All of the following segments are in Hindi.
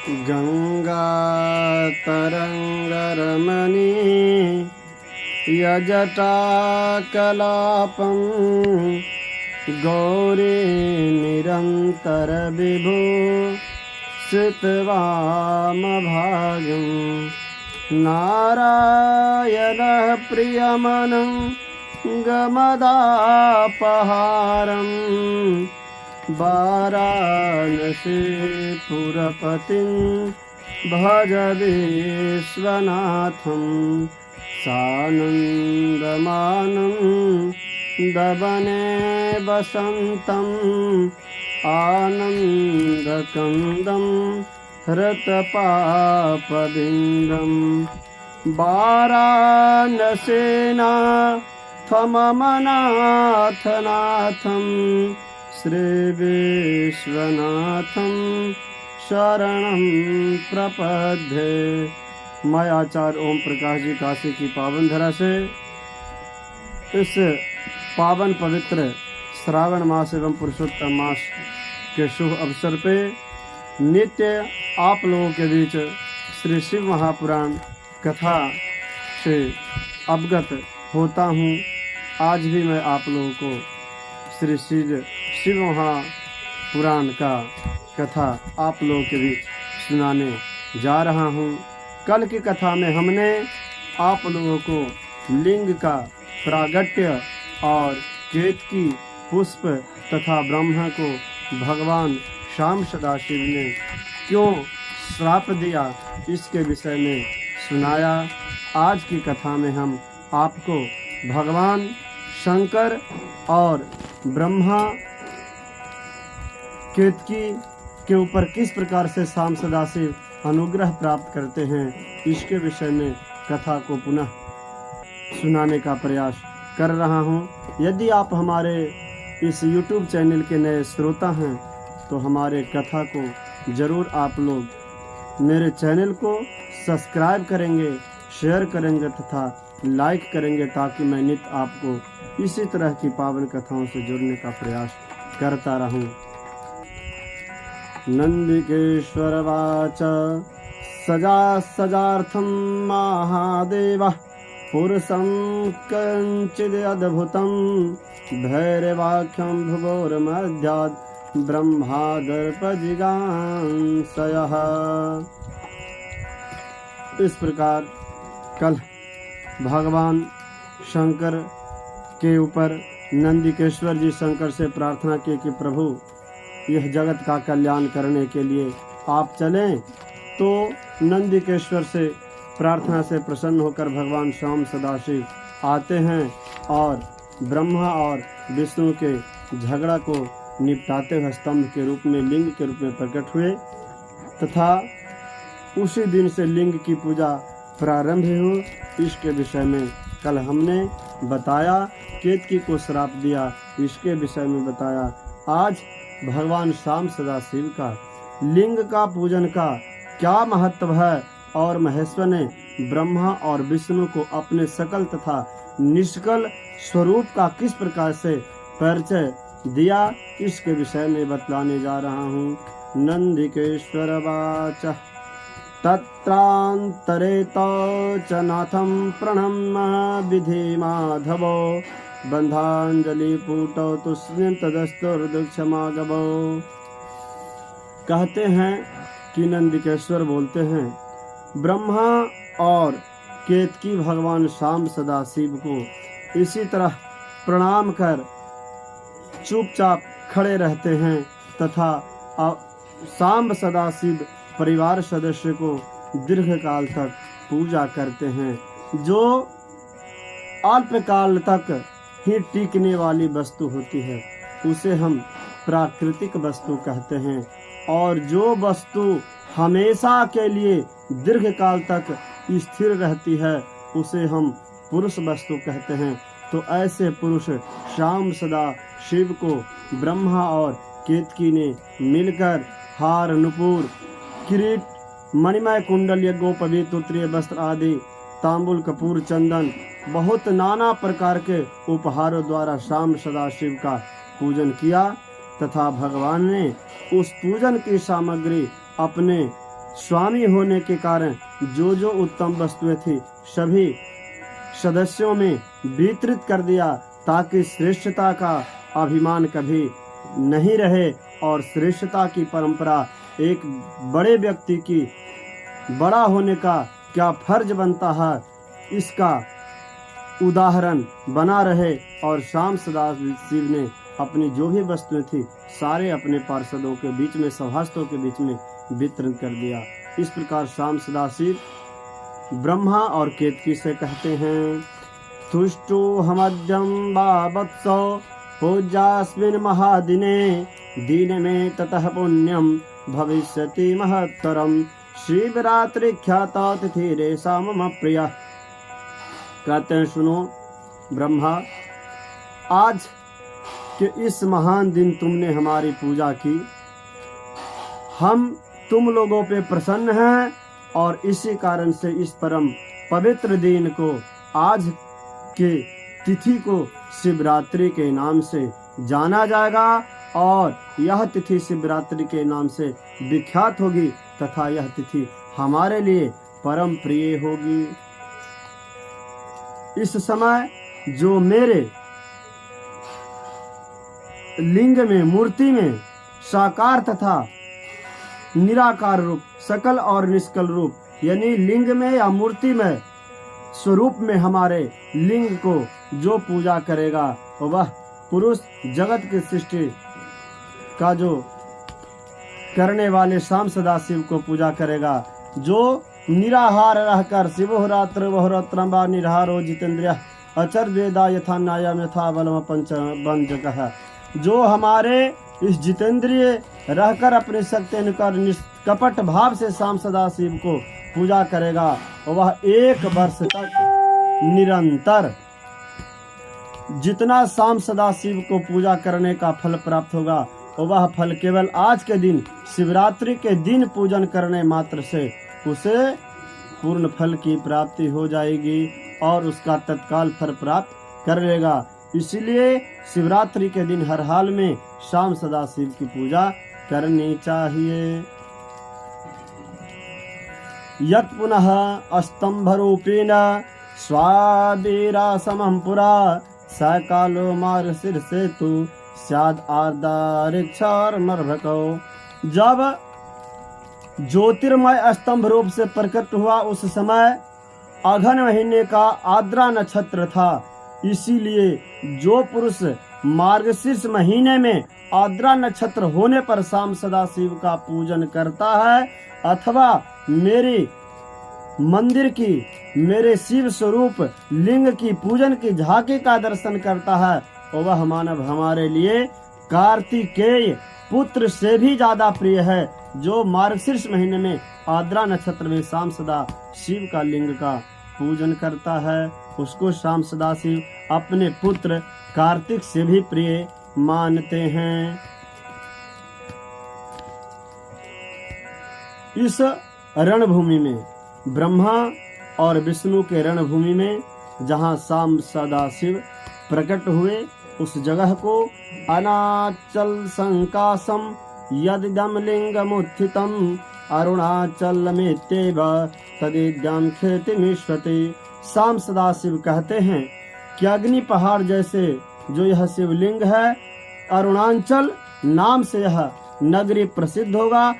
गङ्गातरङ्गरमणी यजटाकलापं गौरी निरन्तरविभो श्रुतवामभागं नारायणः प्रियमनं गमदापहारं वाराणसीपुरपतिं भज विश्वनाथं सानन्दमानं दवने वसन्तम् आनन्दकन्दं हृतपापबिन्दं वाराणसीनाथममनाथनाथं श्रीविश्वनाथं शरणं प्रपद्ये। मैं आचार्य ओम प्रकाश जी काशी की पावन धरा से इस पावन पवित्र श्रावण मास एवं पुरुषोत्तम मास के शुभ अवसर पे नित्य आप लोगों के बीच श्री शिव महापुराण कथा से अवगत होता हूँ। आज भी मैं आप लोगों को श्री शिव महापुराण का कथा आप लोगों के बीच सुनाने जा रहा हूँ। कल की कथा में हमने आप लोगों को लिंग का प्रागट्य और केतकी पुष्प तथा ब्रह्मा को भगवान श्याम सदाशिव ने क्यों श्राप दिया इसके विषय में सुनाया। आज की कथा में हम आपको भगवान शंकर और ब्रह्मा केतकी के ऊपर किस प्रकार से श्याम सदाशिव अनुग्रह प्राप्त करते हैं इसके विषय में कथा को पुनः सुनाने का प्रयास कर रहा हूँ। यदि आप हमारे इस YouTube चैनल के नए श्रोता हैं तो हमारे कथा को ज़रूर आप लोग मेरे चैनल को सब्सक्राइब करेंगे, शेयर करेंगे तथा लाइक करेंगे ताकि मैं नित्य आपको इसी तरह की पावन कथाओं से जुड़ने का प्रयास करता रहूं। नंदिकेश्वरवाच सजा सजार्थं महादेवः पुरुषं कञ्चिदद्भुतं भैरवाख्यं भुवोर्मध्यात् ब्रह्मादर्पजिगांसयः। इस प्रकार कल भगवान शंकर के ऊपर नंदिकेश्वर जी शंकर से प्रार्थना की कि प्रभु यह जगत का कल्याण करने के लिए आप चलें। तो नंदिकेश्वर से प्रार्थना से प्रसन्न होकर भगवान श्याम सदाशिव आते हैं और ब्रह्मा और विष्णु के झगड़ा को निपटाते हुए स्तंभ के रूप में लिंग के रूप में प्रकट हुए तथा उसी दिन से लिंग की पूजा प्रारंभ हुई। इसके विषय में कल हमने बताया। केतकी को श्राप दिया इसके विषय में बताया। आज भगवान श्याम सदाशिव का लिंग का पूजन का क्या महत्व है और महेश्वर ने ब्रह्मा और विष्णु को अपने सकल तथा निष्कल स्वरूप का किस प्रकार से परिचय दिया इसके विषय में बतलाने जा रहा हूँ। नंदिकेश्वर वाच तत्रांतरे तो च नाथं प्रणम्य विधि माधवो बंधांजलि पूटौ तुष्णिं तदस्तुर्दुक्षमागवो। कहते हैं कि नंदिकेश्वर बोलते हैं ब्रह्मा और केतकी भगवान श्याम सदाशिव को इसी तरह प्रणाम कर चुपचाप खड़े रहते हैं तथा श्याम सदाशिव परिवार सदस्य को दीर्घ काल तक पूजा करते हैं। जो अल्पकाल तक ही टिकने वाली वस्तु होती है उसे हम प्राकृतिक वस्तु कहते हैं और जो वस्तु हमेशा के लिए दीर्घ काल तक स्थिर रहती है उसे हम पुरुष वस्तु कहते हैं। तो ऐसे पुरुष श्याम सदा शिव को ब्रह्मा और केतकी ने मिलकर हार नुपुर किरीट मणिमय कुंडल यज्ञोपवीत उत्तरीय वस्त्र आदि तांबुल कपूर चंदन बहुत नाना प्रकार के उपहारों द्वारा श्याम सदाशिव का पूजन किया तथा भगवान ने उस पूजन की सामग्री अपने स्वामी होने के कारण जो जो उत्तम वस्तुएं थी सभी सदस्यों में वितरित कर दिया, ताकि श्रेष्ठता का अभिमान कभी नहीं रहे और श्रेष्ठता की परंपरा एक बड़े व्यक्ति की बड़ा होने का क्या फर्ज बनता है इसका उदाहरण बना रहे। और श्याम सदाशिव ने अपनी जो भी वस्तुएं थी सारे अपने पार्षदों के बीच में, सभासदों के बीच में वितरण कर दिया। इस प्रकार श्याम सदाशिव ब्रह्मा और केतकी से कहते हैं, तुष्टो हमद्यम बावत्सो पूज्यास्मिन् महादिने दिन में ततः पुण्यम भविष्यति महत्तरम शिवरात्रि ख्याता तिथिरेषा मम प्रिया। कहते हैं, सुनो ब्रह्मा, आज के इस महान दिन तुमने हमारी पूजा की, हम तुम लोगों पे प्रसन्न हैं और इसी कारण से इस परम पवित्र दिन को, आज के तिथि को शिवरात्रि के नाम से जाना जाएगा और यह तिथि शिवरात्रि के नाम से विख्यात होगी तथा यह तिथि हमारे लिए परम प्रिय होगी। इस समय जो मेरे लिंग में, मूर्ति में साकार तथा निराकार रूप, सकल और निष्कल रूप, यानी लिंग में या मूर्ति में स्वरूप में हमारे लिंग को जो पूजा करेगा वह पुरुष जगत की सृष्टि का जो करने वाले श्याम सदाशिव को पूजा करेगा। जो निराहार रहकर शिवो रात्र वह रत्रंबा निराहारो जितेंद्रिय अचर वेदा यथा न्यायम यथा बलम पंच बंजकः। जो हमारे इस जितेंद्रिय रहकर अपने शक्ति अनुसार निष्कपट भाव से श्याम सदाशिव को पूजा करेगा वह 1 वर्ष तक निरंतर जितना श्याम सदाशिव को पूजा करने का फल प्राप्त होगा वह फल केवल आज के दिन शिवरात्रि के दिन पूजन करने मात्र से उसे पूर्ण फल की प्राप्ति हो जाएगी और उसका तत्काल फल प्राप्त कर लेगा। इसलिए शिवरात्रि के दिन हर हाल में श्याम सदाशिव की पूजा करनी चाहिए। यत् पुनः अस्तंभ रूपेण स्वावीरासमं पुरा सकालो मार्गशीर्षेतु स्याद् आर्दारिक्षार्मर्भको। जब ज्योतिर्मय स्तंभ रूप से प्रकट हुआ उस समय अघन महीने का आर्द्रा नक्षत्र था, इसीलिए जो पुरुष मार्गशीर्ष महीने में आर्द्रा नक्षत्र होने पर श्याम सदाशिव का पूजन करता है अथवा मेरे मंदिर की, मेरे शिव स्वरूप लिंग की पूजन की झांकी का दर्शन करता है वह मानव हमारे लिए कार्तिकेय पुत्र से भी ज्यादा प्रिय है। जो मार्गशीर्ष महीने में आर्द्रा नक्षत्र में श्याम सदा शिव का लिंग का पूजन करता है उसको श्याम सदाशिव अपने पुत्र कार्तिक से भी प्रिय मानते हैं। इस रणभूमि में, ब्रह्मा और विष्णु के रणभूमि में जहाँ श्याम सदाशिव प्रकट हुए उस जगह को अनाचल संकासम यदिदम लिंगमुत्थितम अरुणाचलमेत्येव तदिद्यं ख्यातिमीश्वते। श्याम सदाशिव कहते हैं कि अग्नि पहाड़ जैसे जो यह शिवलिंग है, अरुणाचल नाम से यह नगरी प्रसिद्ध होगा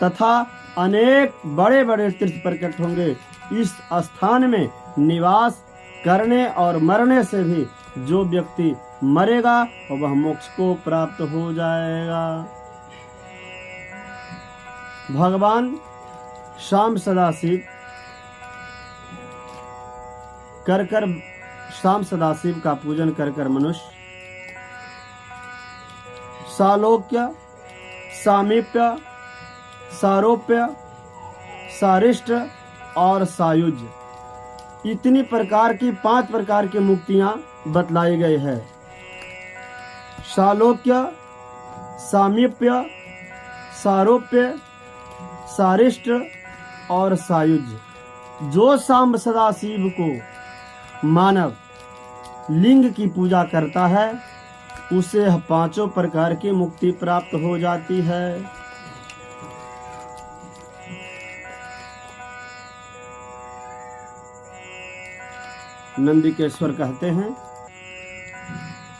तथा अनेक बड़े बड़े तीर्थ प्रकट होंगे। इस स्थान में निवास करने और मरने से भी जो व्यक्ति मरेगा वह मोक्ष को प्राप्त हो जाएगा। भगवान श्याम सदाशिव कर श्याम सदाशिव का पूजन कर मनुष्य सालोक्य, सामीप्य, सारोप्य, सारिष्ट और सायुज इतनी प्रकार की 5 प्रकार की मुक्तियां बतलाई गई है। सालोक्य, सामीप्य, सारोप्य, सारिष्ट और सायुज। जो श्याम सदाशिव को मानव लिंग की पूजा करता है उसे 5 प्रकार की मुक्ति प्राप्त हो जाती है। नंदिकेश्वर कहते हैं,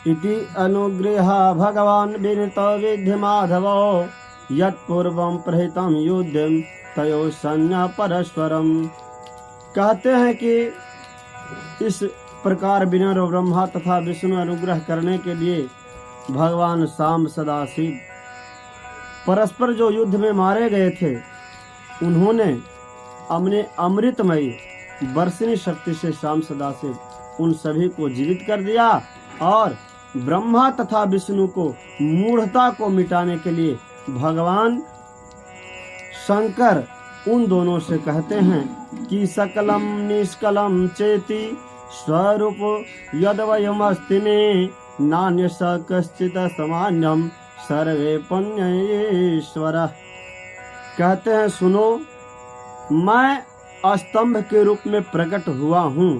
इति अनुगृह भगवान विनित विधि माधव यत्पूर्वं प्रहितं युद्धं तयो सन्या परस्परम। कहते हैं कि इस प्रकार विनर ब्रह्मा तथा विष्णु अनुग्रह करने के लिए भगवान शाम सदाशिव परस्पर जो युद्ध में मारे गए थे, उन्होंने अपने अमृतमयी वर्षिणी शक्ति से शाम सदाशिव उन सभी को जीवित कर दिया और ब्रह्मा तथा विष्णु को मूढ़ता को मिटाने के लिए भगवान शंकर उन दोनों से कहते हैं कि सकलम निष्कलम चेति स्वरूप यद्वयमस्ति में नान्य स कश्चित् सामान्यम सर्वे पुण्येश्वर। कहते हैं, सुनो, मैं स्तंभ के रूप में प्रकट हुआ हूँ,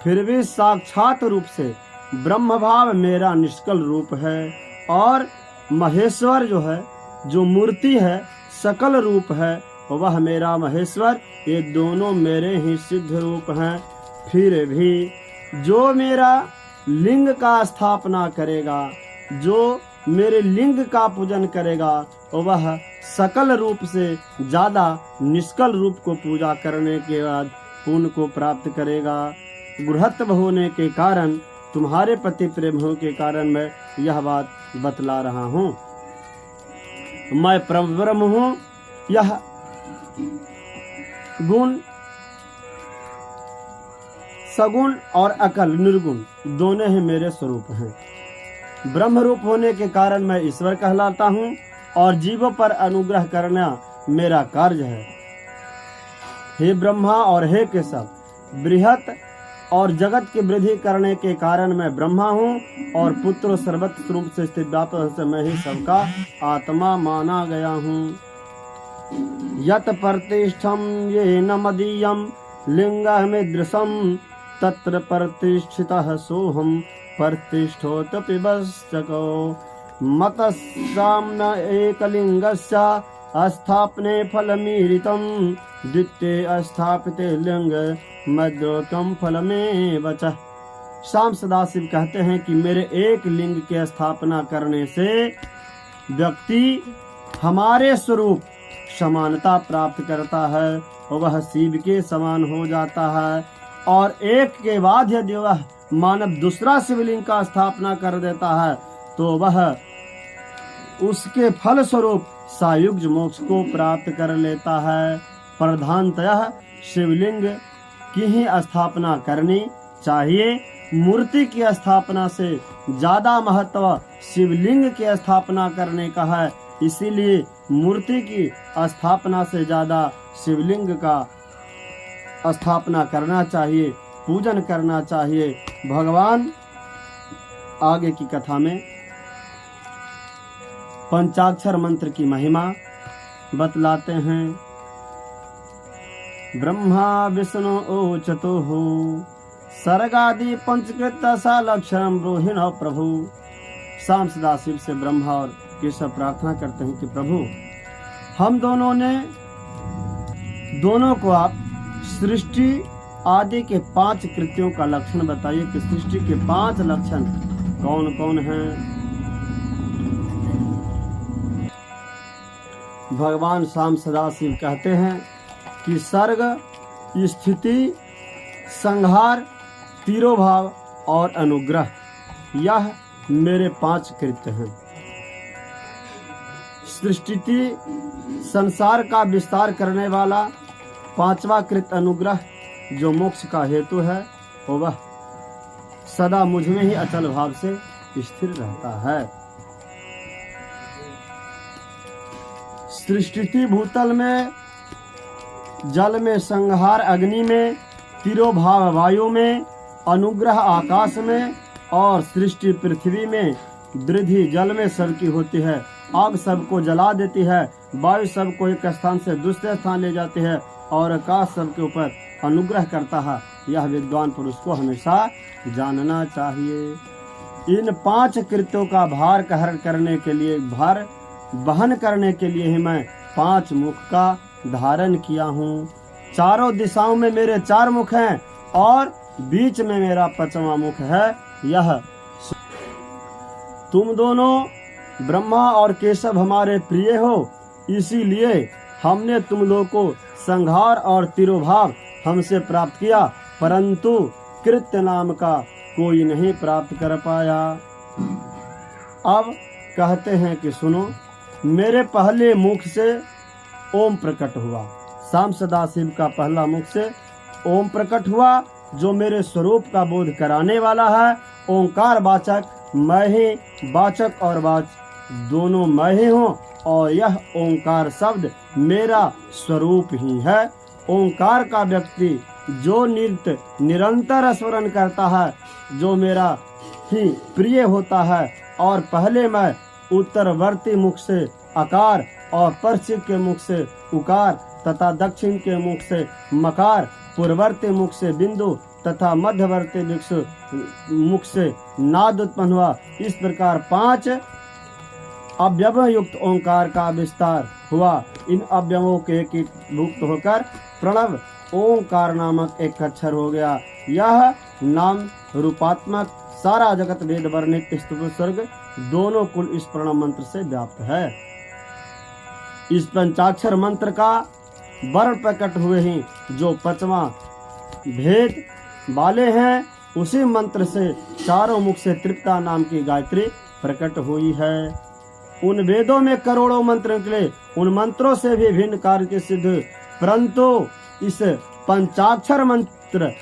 फिर भी साक्षात रूप से ब्रह्म भाव मेरा निष्कल रूप है और महेश्वर जो है, जो मूर्ति है, सकल रूप है, वह मेरा महेश्वर, ये दोनों मेरे ही सिद्ध रूप हैं। फिर भी जो मेरा लिंग का स्थापना करेगा, जो मेरे लिंग का पूजन करेगा, वह सकल रूप से ज्यादा निष्कल रूप को पूजा करने के बाद पुण्य को प्राप्त करेगा। गृहस्थ होने के कारण, तुम्हारे पति प्रेम हो के कारण मैं यह बात बतला रहा हूँ। मैं परब्रह्म हूँ। यह गुण, सगुण और अकल निर्गुण दोनों ही मेरे स्वरूप हैं। ब्रह्म रूप होने के कारण मैं ईश्वर कहलाता हूँ और जीवों पर अनुग्रह करना मेरा कार्य है। हे ब्रह्मा और हे केशव, बृहत और जगत की वृद्धि करने के कारण मैं ब्रह्मा हूँ और पुत्र सर्वत्र रूप से स्थित व्यापक से मैं ही सबका आत्मा माना गया हूँ। यत प्रतिष्ठम ये न मदीयम लिंगमिदृशम तत्र प्रतिष्ठितः सोहम प्रतिष्ठोत पिबस्तको मतस्साम्न एकलिंगस्य अस्थापने फलमीरितं द्वितीये स्थापिते लिंग मद्योकम फलमेव च। शाम सदाशिव कहते हैं कि मेरे एक लिंग की स्थापना करने से व्यक्ति हमारे स्वरूप समानता प्राप्त करता है, वह शिव के समान हो जाता है। और एक के बाद यदि वह मानव दूसरा शिवलिंग का स्थापना कर देता है तो वह उसके फल स्वरूप सायुज्य मोक्ष को प्राप्त कर लेता है। प्रधानतः शिवलिंग की ही स्थापना करनी चाहिए। मूर्ति की स्थापना से ज्यादा महत्व शिवलिंग की स्थापना करने का है, इसीलिए मूर्ति की स्थापना से ज्यादा शिवलिंग का स्थापना करना चाहिए, पूजन करना चाहिए। भगवान आगे की कथा में पंचाक्षर मंत्र की महिमा बतलाते हैं। ब्रह्मा विष्णु ओचतुः सर्गादि पंचकृत सालक्षरम ब्रूहिण प्रभु। शाम सदाशिव से ब्रह्मा और केशव प्रार्थना करते हैं कि प्रभु, हम दोनों को आप सृष्टि आदि के 5 कृत्यों का लक्षण बताइए कि सृष्टि के 5 लक्षण कौन कौन हैं। भगवान शाम सदाशिव कहते हैं कि सर्ग, स्थिति, संहार, तिरोभाव और अनुग्रह, यह मेरे 5 कृत्य हैं। सृष्टि, संसार का विस्तार करने वाला 5वां कृत्य अनुग्रह, जो मोक्ष का हेतु है, वह सदा मुझ में ही अचल भाव से स्थिर रहता है। सृष्टि भूतल में, जल में, संहार अग्नि में, तिरोभाव वायु में, अनुग्रह आकाश में और सृष्टि पृथ्वी में, वृद्धि जल में सबकी होती है। आग सबको जला देती है, वायु सबको एक स्थान से दूसरे स्थान ले जाती है और आकाश सबके ऊपर अनुग्रह करता है। यह विद्वान पुरुष को हमेशा जानना चाहिए। इन 5 कृत्यों का भार कहर करने के लिए, भार वहन करने के लिए ही मैं 5 मुख का धारण किया हूँ। चारों दिशाओं में मेरे 4 मुख हैं और बीच में मेरा 5वां मुख है। यह तुम दोनों ब्रह्मा और केशव हमारे प्रिय हो, इसीलिए हमने तुम लोग को संहार और तिरोभाव हमसे प्राप्त किया, परंतु कृत्य नाम का कोई नहीं प्राप्त कर पाया। अब कहते हैं कि सुनो, मेरे पहले मुख से ओम प्रकट हुआ। शाम सदाशिव का पहला मुख से ओम प्रकट हुआ, जो मेरे स्वरूप का बोध कराने वाला है। ओंकार वाचक मैं ही, वाचक और वाच दोनों मैं ही हूँ, और यह ओंकार शब्द मेरा स्वरूप ही है। ओंकार का व्यक्ति जो निरंतर स्मरण करता है, जो मेरा ही प्रिय होता है, और पहले मैं उत्तरवर्ती मुख से आकार और पश्चिम के मुख से उकार तथा दक्षिण के मुख से मकार, पूर्ववर्ती मुख से बिंदु तथा मध्यवर्ती मुख से नाद उत्पन्न हुआ। इस प्रकार 5 अवयव युक्त ओंकार का विस्तार हुआ। इन अवयवों के भुक्त होकर प्रणव ओंकार नामक एक अक्षर हो गया। यह नाम रूपात्मक सारा जगत वेद वर्णित स्तुति स्वर्ग दोनों कुल इस प्रणव मंत्र से व्याप्त है। इस पंचाक्षर मंत्र का वर्ण प्रकट हुए ही जो 5वां भेद वाले हैं, उसी मंत्र से चारों मुख से तृप्ता नाम की गायत्री प्रकट हुई है। उन वेदों में करोड़ों मंत्र निकले, उन मंत्रों से भी भिन्न कार्य की सिद्ध, परंतु इस पंचाक्षर मंत्र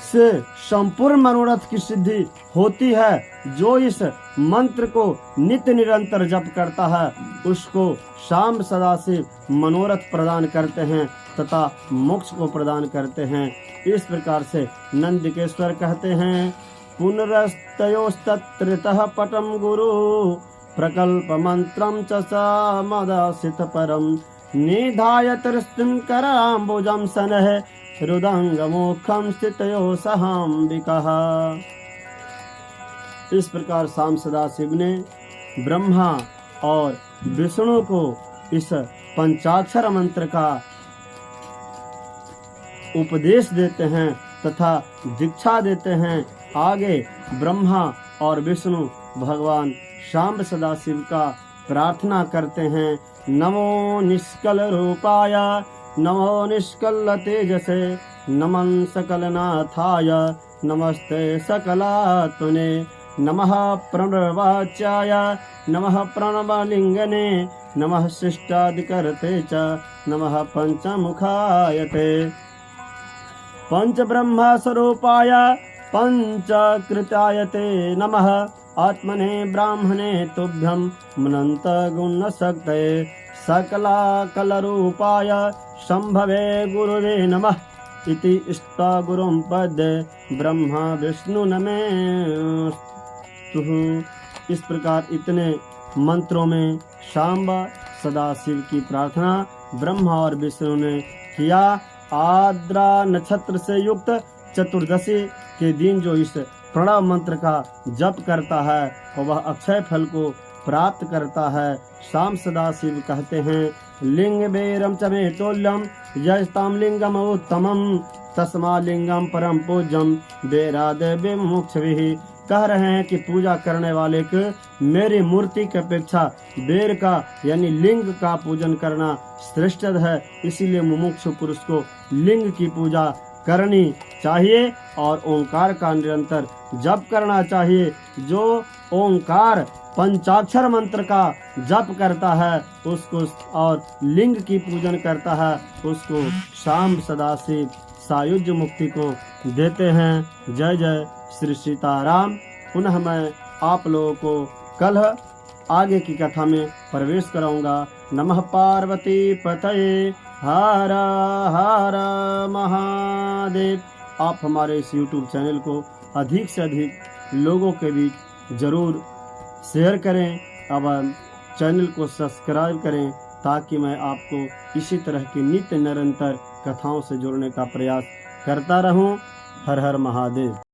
से संपूर्ण मनोरथ की सिद्धि होती है। जो इस मंत्र को नित्य निरंतर जप करता है, उसको शाम सदाशिव मनोरथ प्रदान करते हैं तथा मोक्ष को प्रदान करते हैं। इस प्रकार से नंदिकेश्वर कहते हैं, पुनरस्तयोस्तत्रितः पटम गुरु प्रकल्प मंत्रम च सामदासित परम निधाय तिरस्तिं कराम्बुजं सनः हृदंगमुखं स्थितयो सहाम्बिकः। इस प्रकार शाम सदाशिव ने ब्रह्मा और विष्णु को इस पंचाक्षर मंत्र का उपदेश देते हैं तथा दीक्षा देते हैं। आगे ब्रह्मा और विष्णु भगवान शाम सदाशिव का प्रार्थना करते हैं। नमो निष्कल रूपाय, नमो निष्कल तेजसे, नमन सकलनाथाय, नमस्ते सकलात्मने, नमः प्रणवाच्याय, नमः प्रणवलिंगने, नमः शिष्टादिकर्ते च, नमः पंचमुखायते। पंच ब्रह्म स्वरूपाय पंचकृतायते नमः, आत्मने ब्राह्मणे तुभ्यं मनंत गुण शक्तये, सकलाकलरूपाय शंभवे गुरुवे नमः इति इष्टा गुरुं पद्ये ब्रह्मा विष्णु नमः। इस प्रकार इतने मंत्रों में शांब सदाशिव की प्रार्थना ब्रह्मा और विष्णु ने किया। आद्रा नक्षत्र से युक्त चतुर्दशी के दिन जो इस प्रणव मंत्र का जप करता है वह अक्षय फल को प्राप्त करता है। शाम सदाशिव कहते हैं, लिंग बेरम च मे तोल्यम यस्ताम लिंगम उत्तमम तस्मा लिंगम परम पूज्यम बेराद विमुक्षभिः। कह रहे हैं कि पूजा करने वाले को मेरी मूर्ति की अपेक्षा बेर का यानी लिंग का पूजन करना श्रेष्ठ है। इसीलिए मुमुक्षु पुरुष को लिंग की पूजा करनी चाहिए और ओंकार का निरंतर जप करना चाहिए। जो ओंकार पंचाक्षर मंत्र का जप करता है उसको और लिंग की पूजन करता है उसको शाम सदाशिव सायुज्य मुक्ति को देते हैं। जय जय श्री सीताराम। पुनः मैं आप लोगों को कल आगे की कथा में प्रवेश कराऊंगा। नमः पार्वती पतये हर हर महादेव। आप हमारे इस YouTube चैनल को अधिक से अधिक लोगों के बीच जरूर शेयर करें एवं चैनल को सब्सक्राइब करें ताकि मैं आपको इसी तरह की नित्य निरंतर कथाओं से जोड़ने का प्रयास करता रहूं। हर हर महादेव।